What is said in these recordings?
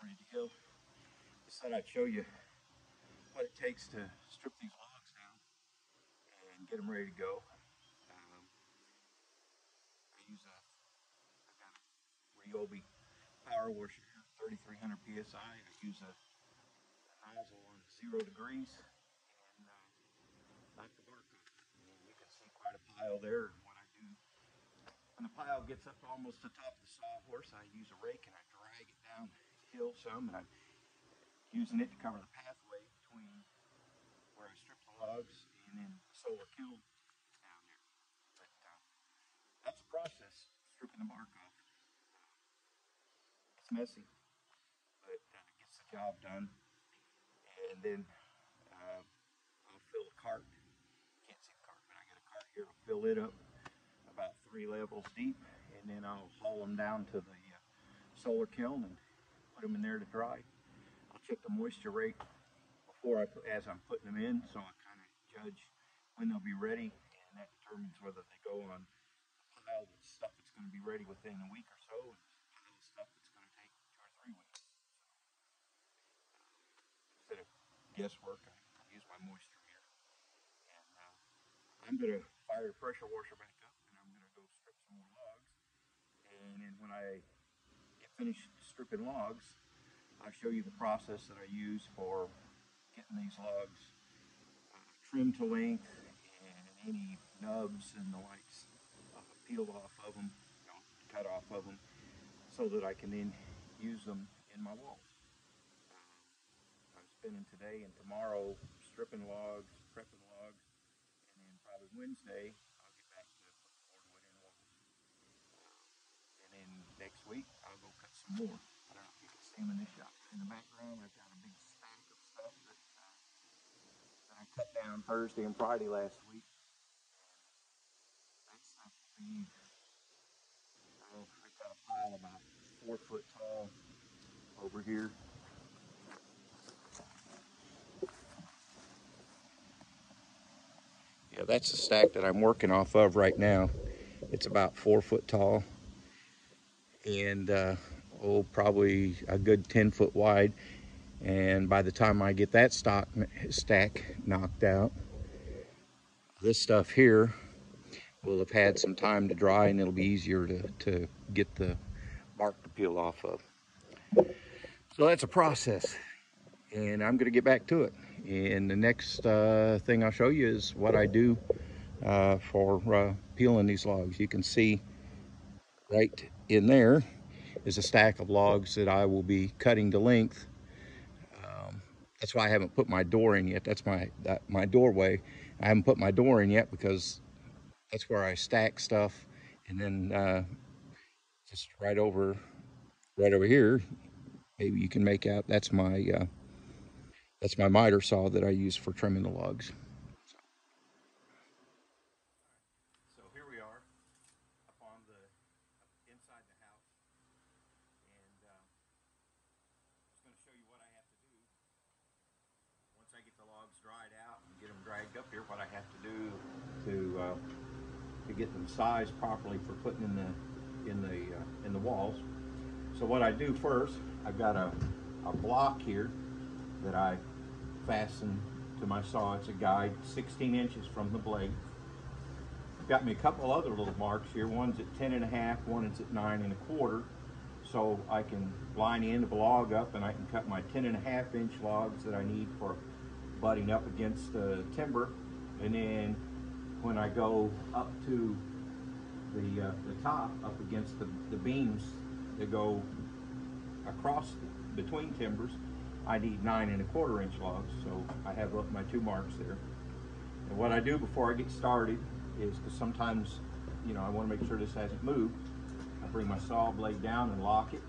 ready to go. Just thought I'd show you what it takes to strip these logs down and get them ready to go. I got a Ryobi power washer here, 3,300 psi. I use a nozzle on 0 degrees and knock the bark off. And you can see quite a pile there. And what I do when the pile gets up to almost the top of the sawhorse, I use a rake and I drag it down the hill some, and I'm using it to cover the pathway between where I strip the logs and then the solar kiln down there. But that's the process, stripping the bark off. It's messy, but it gets the job done. And then I'll fill the cart. Can't see the cart, but I got a cart here. I'll fill it up about 3 levels deep, and then I'll haul them down to the solar kiln and put them in there to dry. I'll check the moisture rate as I'm putting them in, so I kind of judge when they'll be ready, and that determines whether they go on a pile of stuff that's going to be ready within a week or so, and a pile of stuff that's going to take 2 or 3 weeks. So instead of guesswork, I use my moisture meter, and I'm going to fire the pressure washer back up, and I'm going to go strip some more logs. And then when I get finished stripping logs, I'll show you the process that I use for getting these logs trimmed to length and any nubs and the likes peeled off of them, cut off of them, so that I can then use them in my walls. I'm spending today and tomorrow stripping logs, prepping logs, and then probably Wednesday I'll get back to putting boardwood in walls. And then next week I'll go cut some more. I don't know if you can see them in this shot. In the background I've got a big stack of stuff that I cut down Thursday and Friday last week. That stuff will be, I got a pile about 4 foot tall over here. Yeah, that's the stack that I'm working off of right now. It's about 4 foot tall and probably a good 10 foot wide. And by the time I get that stack knocked out, this stuff here will have had some time to dry, and it'll be easier to get the bark to peel off of. So that's a process, and I'm going to get back to it. And the next thing I'll show you is what I do for peeling these logs. You can see right in there is a stack of logs that I will be cutting to length. That's why I haven't put my door in yet. That's my doorway. I haven't put my door in yet because that's where I stack stuff. And then just right over here, maybe you can make out that's my miter saw that I use for trimming the logs. So here we are up on inside the house, and I'm just going to show you what I have to do once I get the logs dried out and get them dragged up here. What I have to do to get them sized properly for putting in the walls. So what I do first, I've got a block here that I fasten to my saw. It's a guide 16 inches from the blade. I've got me a couple other little marks here. One's at 10.5, one is at 9.25. So I can line the end of a log up and I can cut my 10.5 inch logs that I need for butting up against the timber. And then when I go up to the top, up against the beams that go across between timbers, I need 9.25 inch logs. So I have up my 2 marks there. And what I do before I get started is, because sometimes, I want to make sure this hasn't moved, I bring my saw blade down and lock it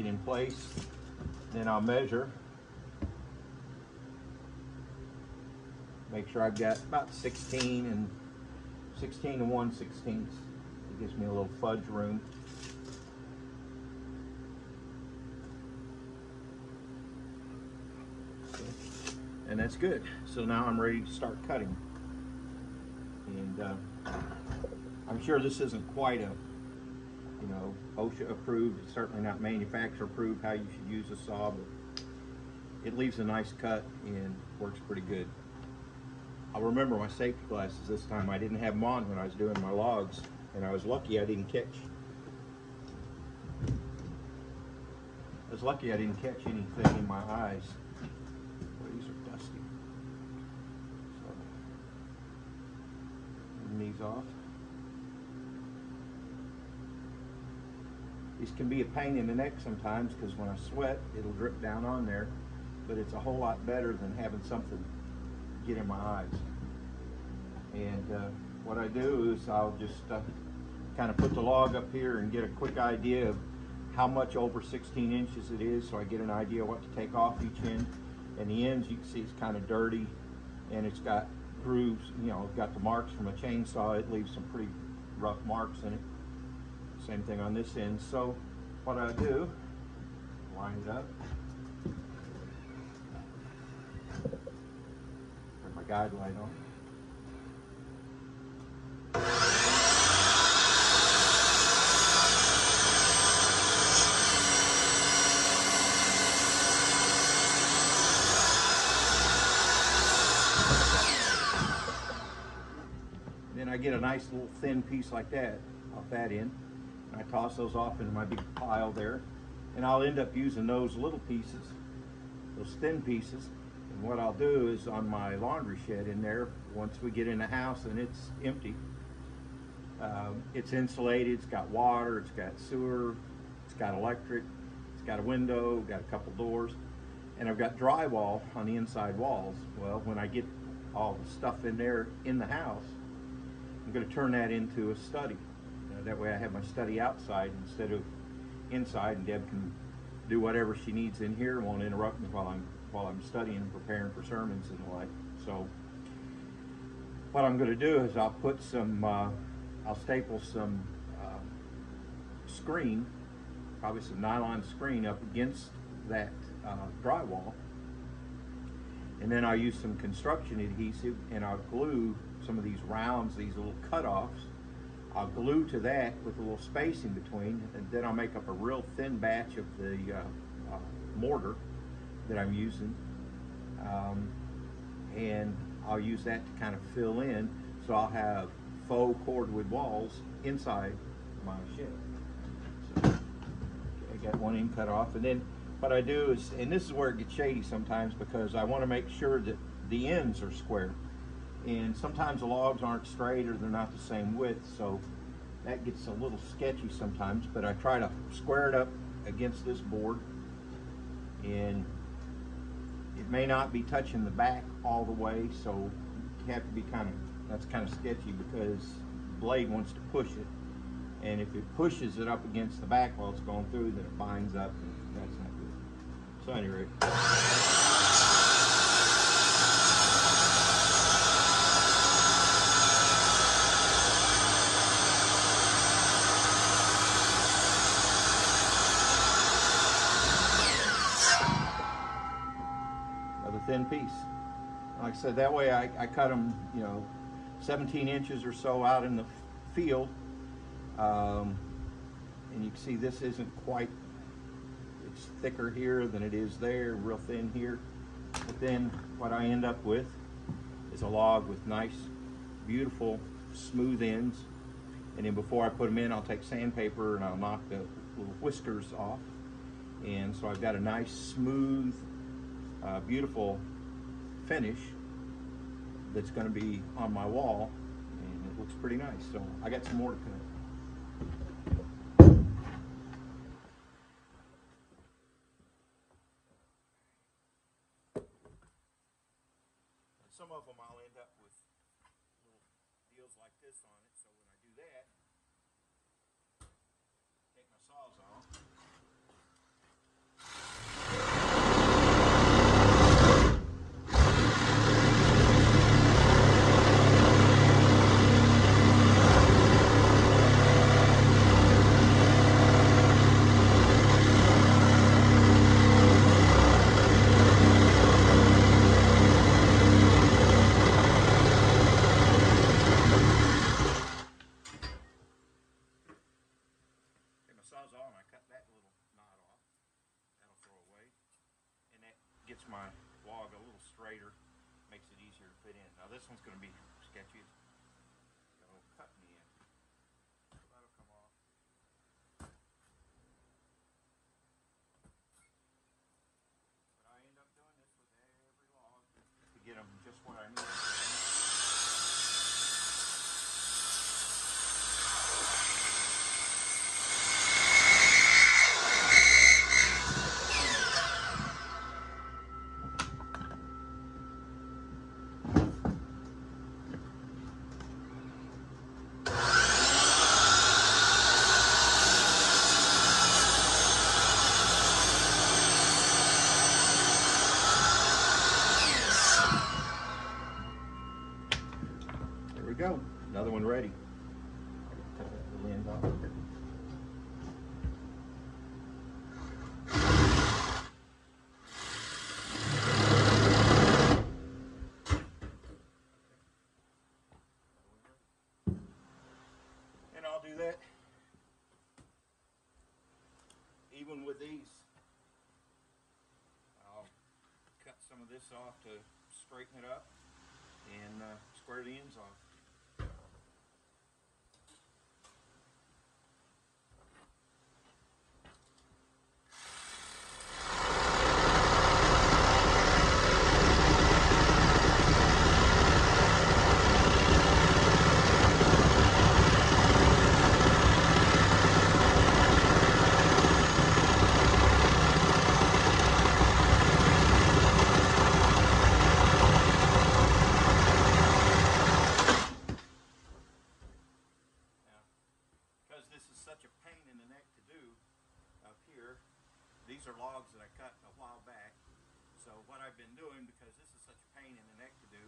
in place. Then I'll measure, make sure I've got about 16 and 1/16. It gives me a little fudge room. And that's good. So now I'm ready to start cutting. And I'm sure this isn't quite a you know, OSHA approved. It's certainly not manufacturer approved how you should use a saw, but it leaves a nice cut and works pretty good. I'll remember my safety glasses this time. I didn't have them on when I was doing my logs, and I was lucky I didn't catch. Anything in my eyes. Boy, these are dusty. So, turn these off. These can be a pain in the neck sometimes because when I sweat, it'll drip down on there. But it's a whole lot better than having something get in my eyes. And what I do is I'll just kind of put the log up here and get a quick idea of how much over 16 inches it is, so I get an idea what to take off each end. And the ends, you can see it's kind of dirty, and it's got grooves, you know, got the marks from a chainsaw. It leaves some pretty rough marks in it. Same thing on this end. So what I do, line it up. Put my guide light on. Then I get a nice little thin piece like that off that end. And I toss those off into my big pile there. And I'll end up using those little pieces, those thin pieces. And what I'll do is on my laundry shed in there, once we get in the house and it's empty, it's insulated, it's got water, it's got sewer, it's got electric, it's got a window, got a couple doors, and I've got drywall on the inside walls. Well, when I get all the stuff in there in the house, I'm going to turn that into a study. That way I have my study outside instead of inside, and Deb can do whatever she needs in here and won't interrupt me while I'm studying and preparing for sermons and the like. So what I'm going to do is I'll put some, I'll staple some screen, probably some nylon screen up against that drywall, and then I'll use some construction adhesive and I'll glue some of these rounds, these little cutoffs. I'll glue to that with a little space in between, and then I'll make up a real thin batch of the mortar that I'm using, and I'll use that to kind of fill in, so I'll have faux cordwood walls inside my shed. So I got one end cut off, and then what I do is, and this is where it gets shady sometimes, because I want to make sure that the ends are square. And sometimes the logs aren't straight or they're not the same width, so that gets a little sketchy sometimes, but I try to square it up against this board, and it may not be touching the back all the way, so you have to be that's kind of sketchy because the blade wants to push it, and if it pushes it up against the back while it's going through, then it binds up, and that's not good. So anyway. Thin piece. Like I said, that way I cut them, you know, 17 inches or so out in the field, and you can see this isn't quite, it's thicker here than it is there, real thin here. But then what I end up with is a log with nice, beautiful, smooth ends, and then before I put them in, I'll take sandpaper and I'll knock the little whiskers off, and so I've got a nice, smooth, beautiful finish that's going to be on my wall, and it looks pretty nice. So I got some more to cut. Some of them I'll end up with little deals like this on it, so when I do that, take my saws off. makes my log a little straighter, makes it easier to fit in. Now this one's going to be sketchy. It'll cut me in. So that'll come off. But I end up doing this with every log to get them just what I need. There we go. Another one ready. Cut that little end off. And I'll do that even with these. I'll cut some of this off to straighten it up and square the ends off. These are logs that I cut a while back. So what I've been doing, because this is such a pain in the neck to do,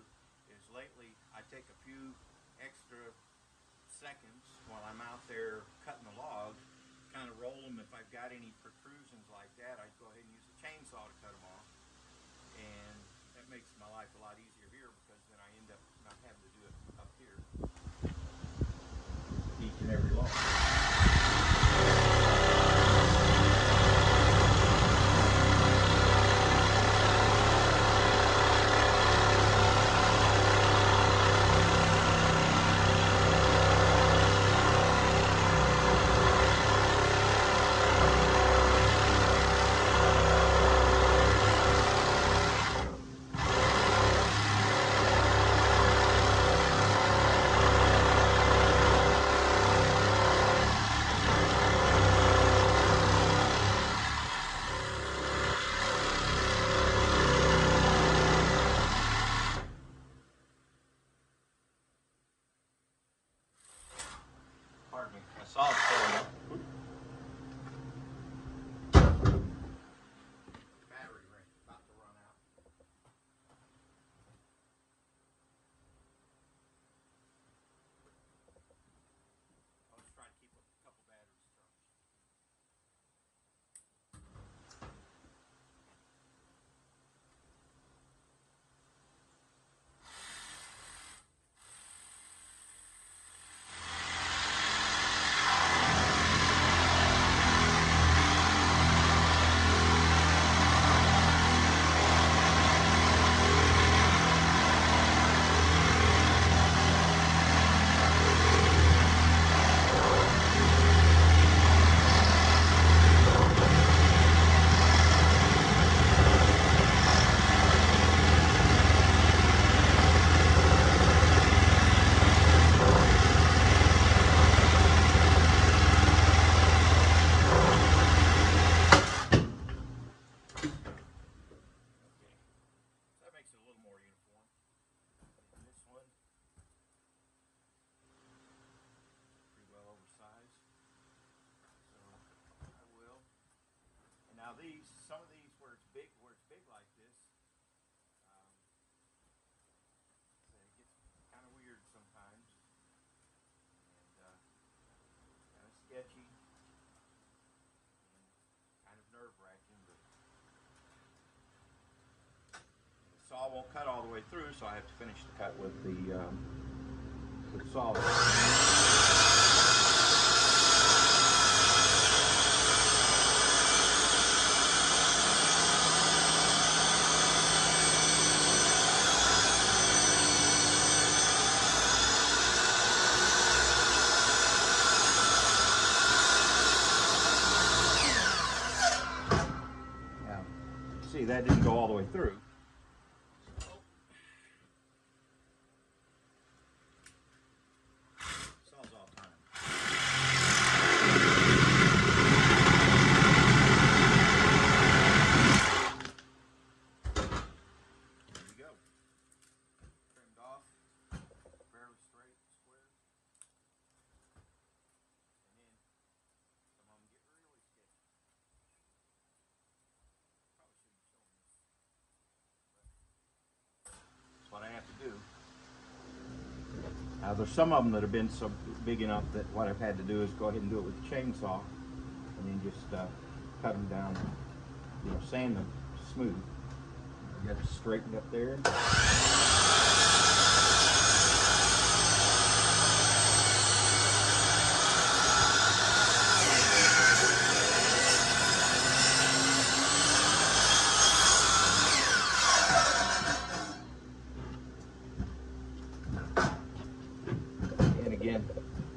is lately I take a few extra seconds while I'm out there cutting the logs, kind of roll them. If I've got any protrusions like that, I'd go ahead and use a chainsaw to cut them off. And that makes my life a lot easier here, because then I end up not having to do it up here. Each and every log. Pardon me, I saw it going up. Battery ring about to run out. I'll just try to keep a couple batteries charged. Now these, some of these where it's big like this, it gets kind of weird sometimes, and kind of sketchy, and kind of nerve-wracking. But the saw won't cut all the way through, so I have to finish the cut with the saw. see, that didn't go all the way through. Sawzall time. There you go. Trimmed off, fairly straight, square. And then some of them get really sketchy. Probably shouldn't have shown this, but that's what I have to do. There's some of them that have been so big enough that what I've had to do is go ahead and do it with a chainsaw, and then just cut them down, you know, sand them smooth. I got it straightened up there.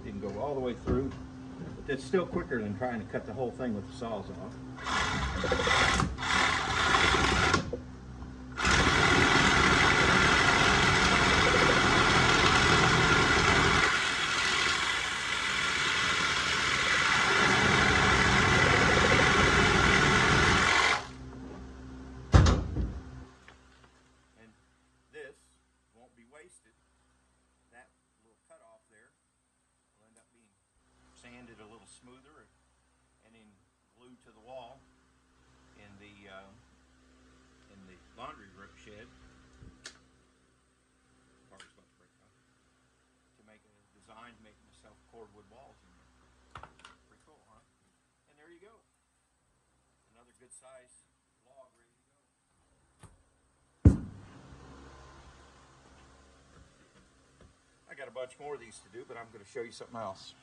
Didn't go all the way through, but it's still quicker than trying to cut the whole thing with the Sawzall. And this won't be wasted. That little cut off there will end up being sanded a little smoother and then glued to the wall in the laundry shed. Part is about to break off. To make a design to make myself cordwood walls in there. Pretty cool, huh? And there you go. Another good size log ready to go. I got a bunch more of these to do, but I'm going to show you something else.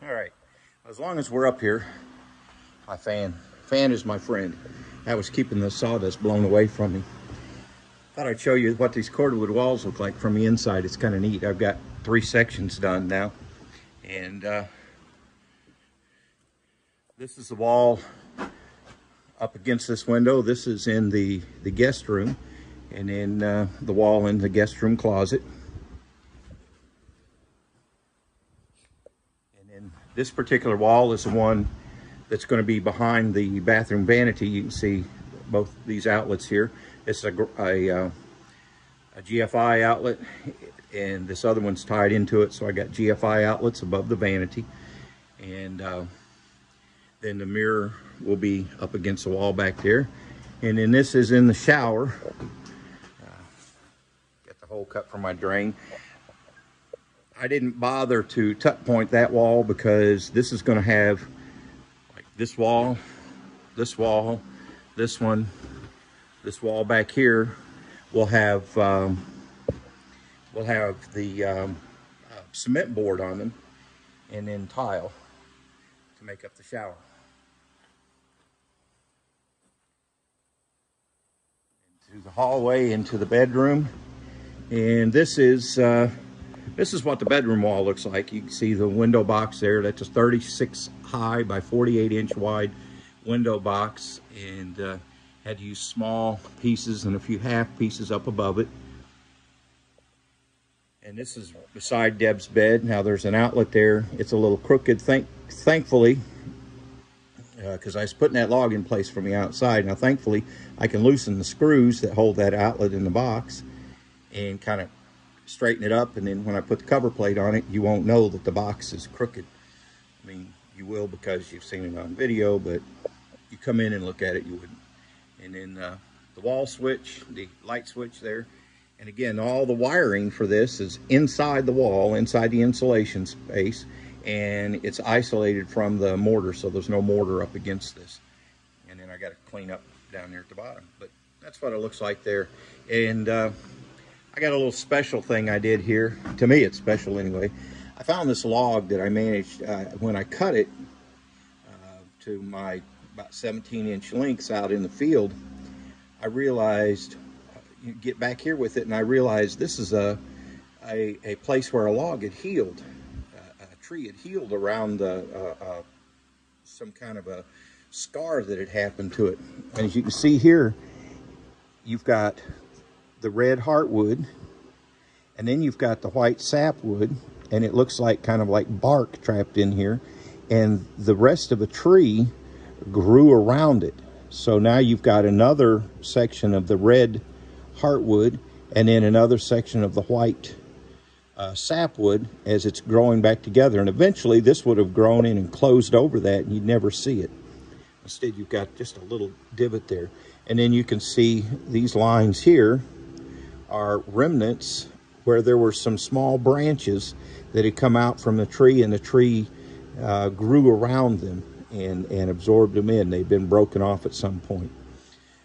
All right, as long as we're up here, my fan is my friend. That was keeping the sawdust blown away from me. Thought I'd show you what these cordwood walls look like from the inside. It's kind of neat. I've got 3 sections done now, and this is the wall up against this window. This is in the guest room, and then the wall in the guest room closet. And then this particular wall is the one that's going to be behind the bathroom vanity. You can see both these outlets here. It's a GFI outlet, and this other one's tied into it, so I got GFI outlets above the vanity. And then the mirror will be up against the wall back there. And then this is in the shower. Got the hole cut for my drain. I didn't bother to tuck point that wall because this is going to have like this wall, this wall, this one, this wall back here will have the cement board on them, and then tile to make up the shower. Into the hallway, into the bedroom, and this is what the bedroom wall looks like. You can see the window box there. That's a 36 high by 48 inch wide window box, and had to use small pieces and a few half pieces up above it. And this is beside Deb's bed. Now there's an outlet there. It's a little crooked, thankfully, because I was putting that log in place from the outside. Now thankfully, I can loosen the screws that hold that outlet in the box and kind of straighten it up. And then when I put the cover plate on it, you won't know that the box is crooked. I mean, you will because you've seen it on video, but you come in and look at it, you wouldn't. And then the wall switch, the light switch there. And again, all the wiring for this is inside the wall, inside the insulation space, and it's isolated from the mortar, so there's no mortar up against this. And then I got to clean up down there at the bottom. But that's what it looks like there. And I got a little special thing I did here. To me, it's special anyway. I found this log that I managed when I cut it to my about 17-inch lengths out in the field. I realized, you get back here with it, and I realized this is a a place where a log had healed, a tree had healed around some kind of a scar that had happened to it. And as you can see here, you've got the red heartwood, and then you've got the white sapwood, and it looks like kind of like bark trapped in here, and the rest of the tree grew around it. So now you've got another section of the red heartwood and then another section of the white sapwood as it's growing back together. And eventually this would have grown in and closed over that, and you'd never see it. Instead, you've got just a little divot there. And then you can see these lines here are remnants where there were some small branches that had come out from the tree, and the tree grew around them and absorbed them in. They've been broken off at some point.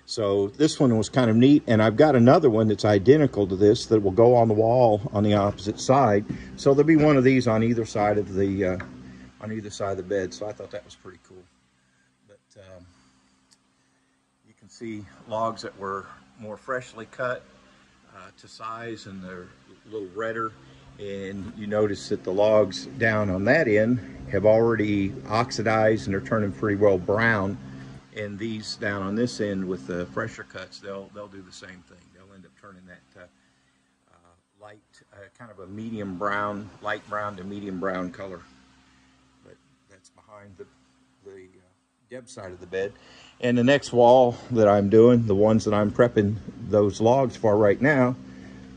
So this one was kind of neat, and I've got another one that's identical to this that will go on the wall on the opposite side. So there'll be one of these on either side of the bed. So I thought that was pretty cool. But you can see logs that were more freshly cut to size, and they're a little redder. And you notice that the logs down on that end have already oxidized and they're turning pretty well brown. And these down on this end with the fresher cuts, they'll do the same thing. They'll end up turning that light, kind of a medium brown, light brown to medium brown color. But that's behind the Deb side of the bed. And the next wall that I'm doing, the ones that I'm prepping those logs for right now,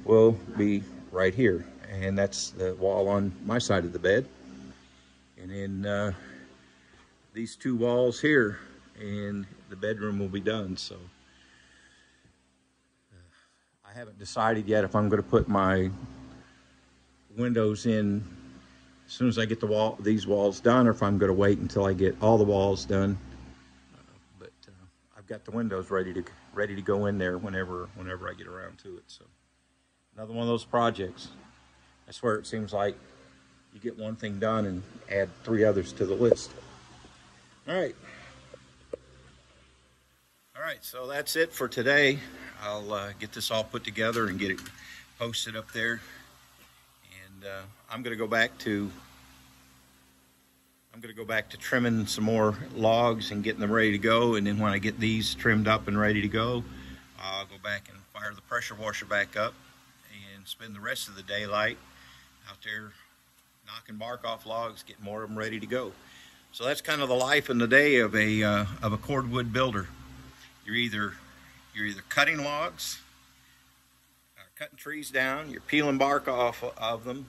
will be right here. And that's the wall on my side of the bed. And then these two walls here, and the bedroom will be done. So I haven't decided yet if I'm going to put my windows in as soon as I get these walls done, or if I'm going to wait until I get all the walls done. But I've got the windows ready to go in there whenever I get around to it. So another one of those projects. I swear it seems like you get one thing done and add 3 others to the list. All right, so that's it for today. I'll get this all put together and get it posted up there. And I'm going to go back to trimming some more logs and getting them ready to go. And then when I get these trimmed up and ready to go, I'll go back and fire the pressure washer back up and spend the rest of the daylight out there knocking bark off logs, getting more of them ready to go. So that's kind of the life and the day of a cordwood builder. You're either cutting logs, cutting trees down, you're peeling bark off of them,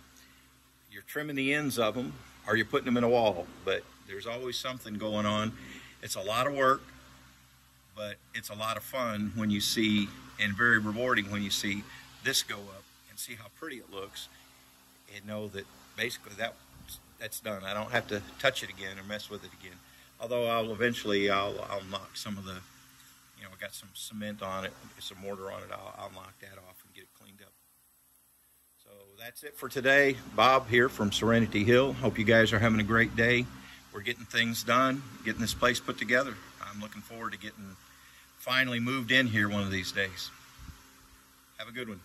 you're trimming the ends of them, or you're putting them in a wall. But there's always something going on. It's a lot of work, but it's a lot of fun when you see, and very rewarding when you see this go up and see how pretty it looks, and know that basically that's done. I don't have to touch it again or mess with it again. Although I'll knock some of the, I got some cement on it, some mortar on it. I'll knock that off and get it cleaned up. So that's it for today. Bob here from Serenity Hill. Hope you guys are having a great day. We're getting things done, getting this place put together. I'm looking forward to getting finally moved in here one of these days. Have a good one.